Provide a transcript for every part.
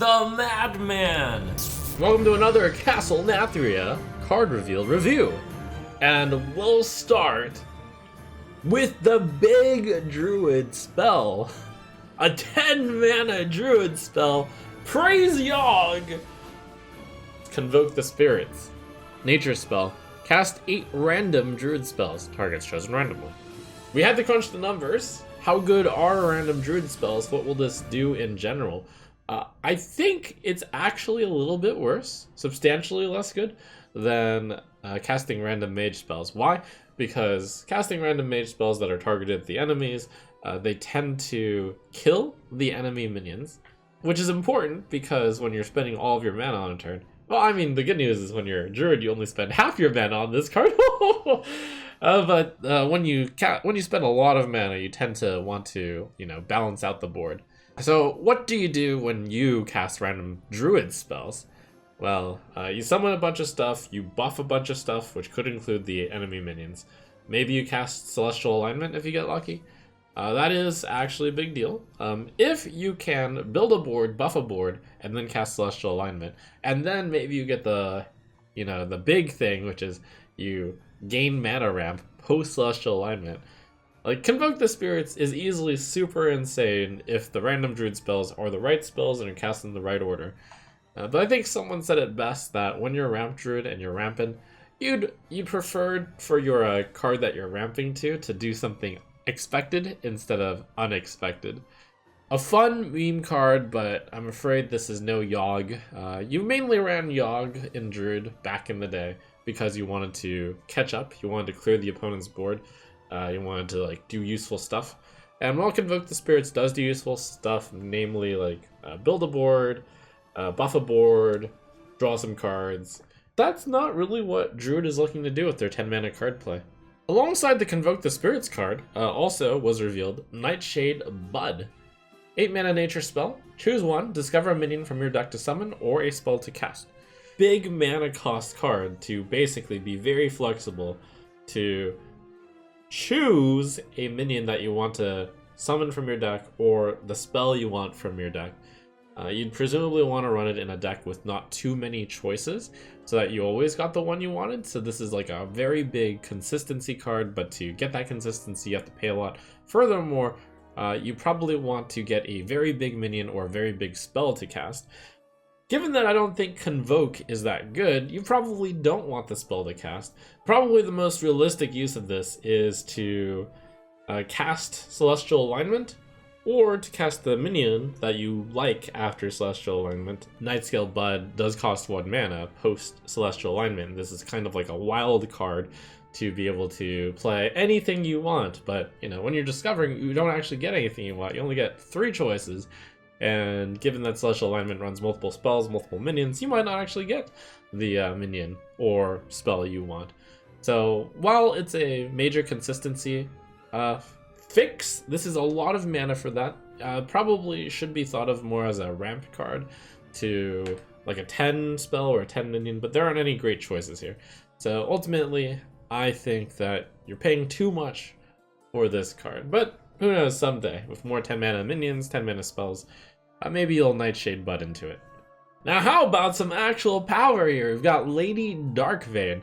the Madman! Welcome to another Castle Nathria card reveal review. And we'll start with the big Druid spell. A 10 mana Druid spell. Praise Yogg! Convoke the Spirits. Nature spell. Cast 8 random Druid spells. Targets chosen randomly. We had to crunch the numbers. How good are random Druid spells? What will this do in general? I think it's actually a little bit worse, substantially less good than casting random mage spells. Why? Because casting random mage spells that are targeted at the enemies, they tend to kill the enemy minions, which is important because when you're spending all of your mana on a turn, well, I mean, the good news is when you're a druid, you only spend half your mana on this card. But when you spend a lot of mana, you tend to want to, balance out the board. So what do you do when you cast random druid spells? Well, you summon a bunch of stuff, you buff a bunch of stuff, which could include the enemy minions. Maybe you cast Celestial Alignment if you get lucky. That is actually a big deal. If you can build a board, buff a board, and then cast Celestial Alignment, and then maybe you get the big thing, which is you gain mana ramp post Celestial Alignment. Like, Convoke the Spirits is easily super insane if the random druid spells are the right spells and you're cast in the right order. But I think someone said it best that when you're a Ramp Druid and you're ramping, you'd prefer for your card that you're ramping to do something expected instead of unexpected. A fun meme card, but I'm afraid this is no Yogg. You mainly ran Yogg in Druid back in the day because you wanted to catch up, you wanted to clear the opponent's board. You wanted to do useful stuff, and while Convoke the Spirits does do useful stuff, namely build a board, buff a board, draw some cards, that's not really what Druid is looking to do with their 10 mana card play. Alongside the Convoke the Spirits card, also was revealed Nightshade Bud. 8 mana nature spell. Choose one, discover a minion from your deck to summon, or a spell to cast. Big mana cost card to basically be very flexible to choose a minion that you want to summon from your deck or the spell you want from your deck. You'd presumably want to run it in a deck with not too many choices so that you always got the one you wanted. So this is like a very big consistency card, but to get that consistency you have to pay a lot. Furthermore, you probably want to get a very big minion or a very big spell to cast. Given that I don't think Convoke is that good, you probably don't want the spell to cast. Probably the most realistic use of this is to cast Celestial Alignment, or to cast the minion that you like after Celestial Alignment. Nightshade Bud does cost 1 mana post Celestial Alignment. This is kind of like a wild card to be able to play anything you want, but when you're discovering you don't actually get anything you want, you only get 3 choices. And given that Celestial Alignment runs multiple spells, multiple minions, you might not actually get the minion or spell you want. So while it's a major consistency fix, this is a lot of mana for that. Probably should be thought of more as a ramp card to like a 10 spell or a 10 minion, but there aren't any great choices here. So ultimately, I think that you're paying too much for this card. But who knows, someday, with more 10 mana minions, 10 mana spells, maybe you'll Nightshade Bud into it. Now how about some actual power here? We've got Lady Darkvein.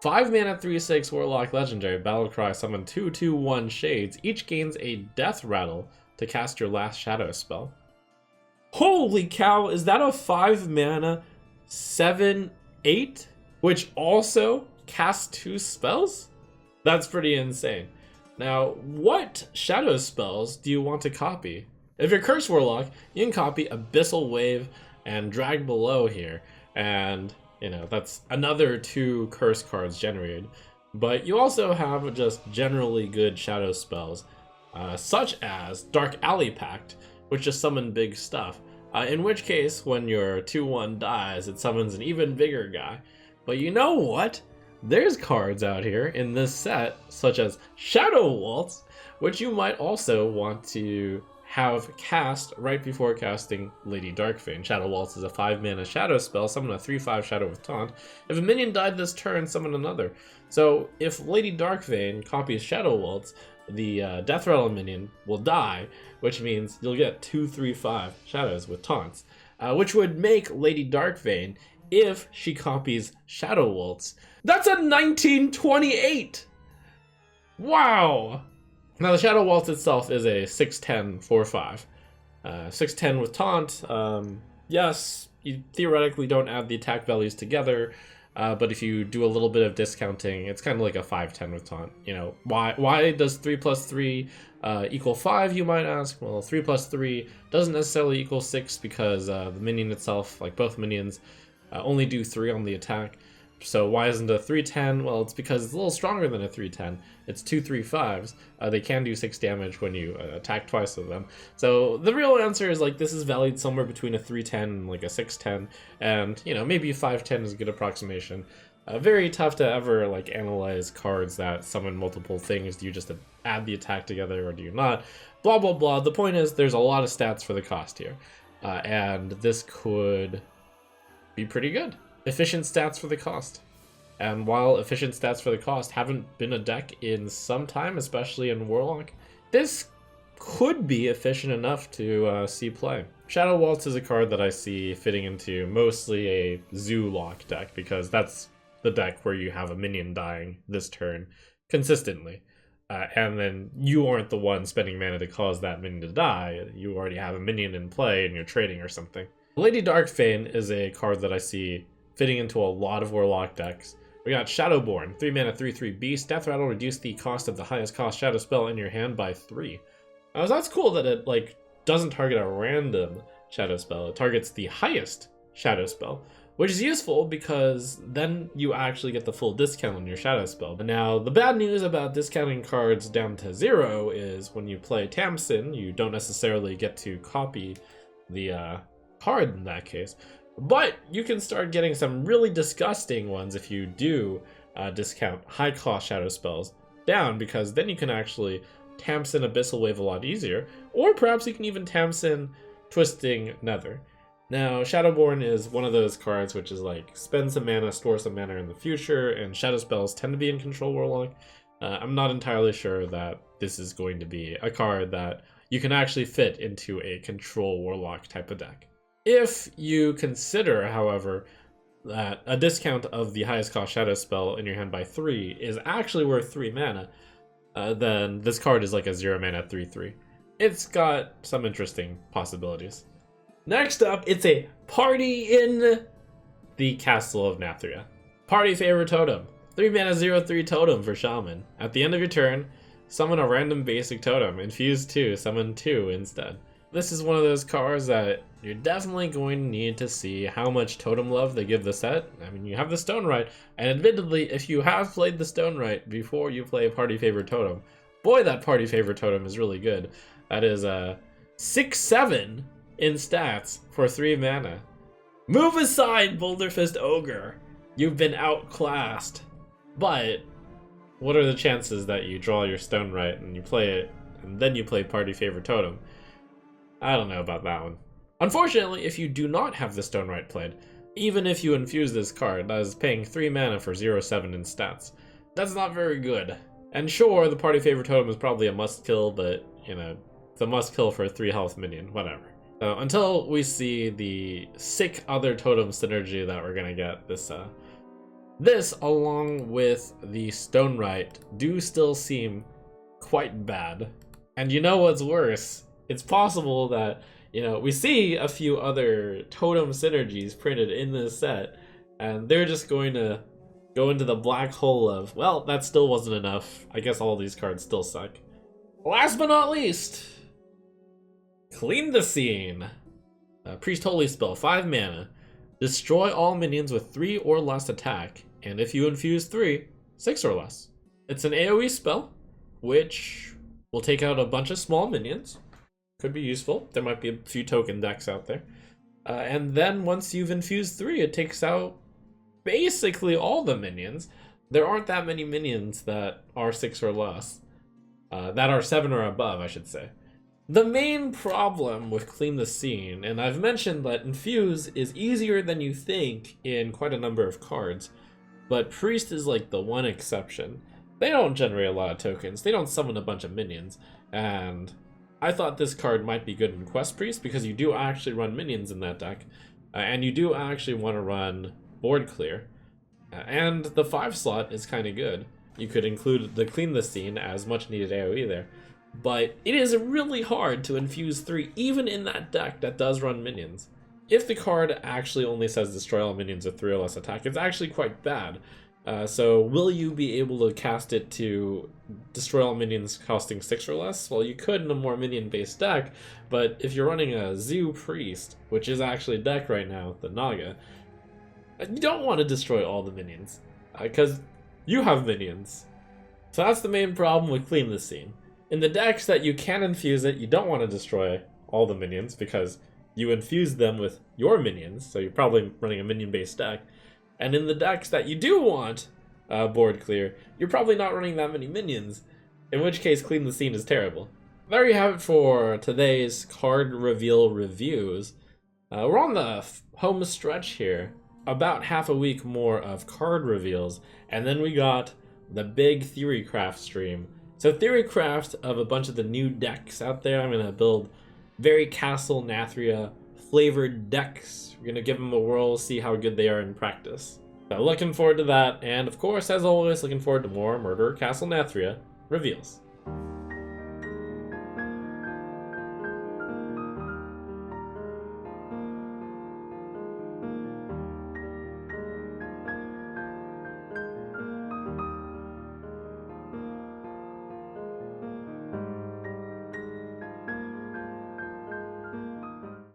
5 mana 3/6 Warlock Legendary. Battlecry, summon 2/2/1 Shades. Each gains a Death Rattle to cast your last shadow spell. Holy cow, is that a 5 mana 7/8? Which also casts 2 spells? That's pretty insane. Now, what shadow spells do you want to copy? If you're Curse Warlock, you can copy Abyssal Wave and Drag Below here, and that's another 2 curse cards generated. But you also have just generally good shadow spells, such as Dark Alley Pact, which just summon big stuff. In which case, when your 2/1 dies, it summons an even bigger guy. But you know what? There's cards out here in this set, such as Shadow Waltz, which you might also want to have cast right before casting Lady Darkvein. Shadow Waltz is a 5 mana shadow spell, summon a 3/5 shadow with taunt. If a minion died this turn, summon another. So if Lady Darkvein copies Shadow Waltz, the Death Rattle minion will die, which means you'll get 2/3/5 shadows with taunts. which would make Lady Darkvein if she copies Shadow Waltz. That's a 1928! Wow! Now the Shadow Waltz itself is a 6'10", 4/5. 6'10" with taunt. Yes, you theoretically don't add the attack values together, but if you do a little bit of discounting, it's kind of like a 5'10" with taunt. You know, why does 3 plus 3 equal 5, you might ask? Well, 3 plus 3 doesn't necessarily equal 6 because the minion itself, like both minions, only do 3 on the attack. So why isn't a 310? Well, it's because it's a little stronger than a 310. It's 2 3/5s. They can do 6 damage when you attack twice with them. So the real answer is like this is valued somewhere between a 310 and like a 610, and you know maybe a 510 is a good approximation. Very tough to ever like analyze cards that summon multiple things. Do you just add the attack together or do you not? Blah blah blah. The point is there's a lot of stats for the cost here, and this could be pretty good. Efficient stats for the cost. And while efficient stats for the cost haven't been a deck in some time, especially in Warlock, this could be efficient enough to see play. Shadow Waltz is a card that I see fitting into mostly a Zoo Lock deck, because that's the deck where you have a minion dying this turn consistently. And then you aren't the one spending mana to cause that minion to die. You already have a minion in play and you're trading or something. Lady Darkvein is a card that I see fitting into a lot of Warlock decks. We got Shadowborn, 3 mana 3/3 beast. Death Rattle, reduce the cost of the highest cost shadow spell in your hand by 3. So that's cool that it like doesn't target a random shadow spell. It targets the highest shadow spell, which is useful because then you actually get the full discount on your shadow spell. But now the bad news about discounting cards down to 0 is when you play Tamsin, you don't necessarily get to copy the card in that case. But you can start getting some really disgusting ones if you do discount high cost shadow spells down, because then you can actually Tamsin Abyssal Wave a lot easier, or perhaps you can even Tamsin Twisting Nether. Now Shadowborn is one of those cards which is like spend some mana, store some mana in the future, and shadow spells tend to be in Control Warlock. I'm not entirely sure that this is going to be a card that you can actually fit into a Control Warlock type of deck. If you consider, however, that a discount of the highest cost shadow spell in your hand by 3 is actually worth 3 mana, then this card is like a 0 mana 3/3. It's got some interesting possibilities. Next up, it's a party in the Castle of Nathria. Party favorite totem. 3 mana 0/3 totem for Shaman. At the end of your turn, summon a random basic totem. Infuse 2, summon 2 instead. This is one of those cards that you're definitely going to need to see how much totem love they give the set. I mean, you have the Stone Rite, and admittedly, if you have played the Stone Rite before you play a party favorite totem, boy, that party favorite totem is really good. That is a 6/7 in stats for 3 mana. Move aside, Boulderfist Ogre. You've been outclassed. But what are the chances that you draw your Stone Rite and you play it, and then you play party favorite totem? I don't know about that one. Unfortunately, if you do not have the Stone Rite played, even if you infuse this card, that is paying 3 mana for 0/7 in stats. That's not very good. And sure, the party favorite totem is probably a must kill, but, you know, it's a must kill for a 3 health minion, whatever. So until we see the sick other totem synergy that we're gonna get, this along with the Stone Rite do still seem quite bad. And you know what's worse? It's possible that, you know, we see a few other totem synergies printed in this set, and they're just going to go into the black hole of, well, that still wasn't enough. I guess all these cards still suck. Last but not least, Clean the Scene. Priest Holy Spell, 5 mana. Destroy all minions with 3 or less attack, and if you infuse 3, 6 or less. It's an AoE spell, which will take out a bunch of small minions. Could be useful. There might be a few token decks out there. And then once you've infused 3, it takes out basically all the minions. There aren't that many minions that are 6 or less. That are 7 or above, I should say. The main problem with Clean the Scene, and I've mentioned that Infuse is easier than you think in quite a number of cards, but Priest is like the one exception. They don't generate a lot of tokens, they don't summon a bunch of minions, and I thought this card might be good in Quest Priest because you do actually run minions in that deck, and you do actually want to run board clear. And the 5 slot is kind of good. You could include the Clean the Scene as much needed AoE there. But it is really hard to infuse 3 even in that deck that does run minions. If the card actually only says destroy all minions with 3 or less attack, it's actually quite bad. So will you be able to cast it to destroy all minions costing 6 or less? Well, you could in a more minion-based deck, but if you're running a Zoo Priest, which is actually a deck right now, the Naga, you don't want to destroy all the minions, because you have minions. So that's the main problem with Clean the Scene. In the decks that you can infuse it, you don't want to destroy all the minions, because you infuse them with your minions, so you're probably running a minion-based deck. And in the decks that you do want board clear, you're probably not running that many minions, in which case Clean the Scene is terrible. There you have it for today's card reveal reviews. We're on the home stretch here. About half a week more of card reveals, and then we got the big Theorycraft stream. So Theorycraft of a bunch of the new decks out there. I'm going to build very Castle Nathria flavored decks. We're going to give them a whirl, see how good they are in practice. So looking forward to that, and of course, as always, looking forward to more Murder Castle Nathria reveals.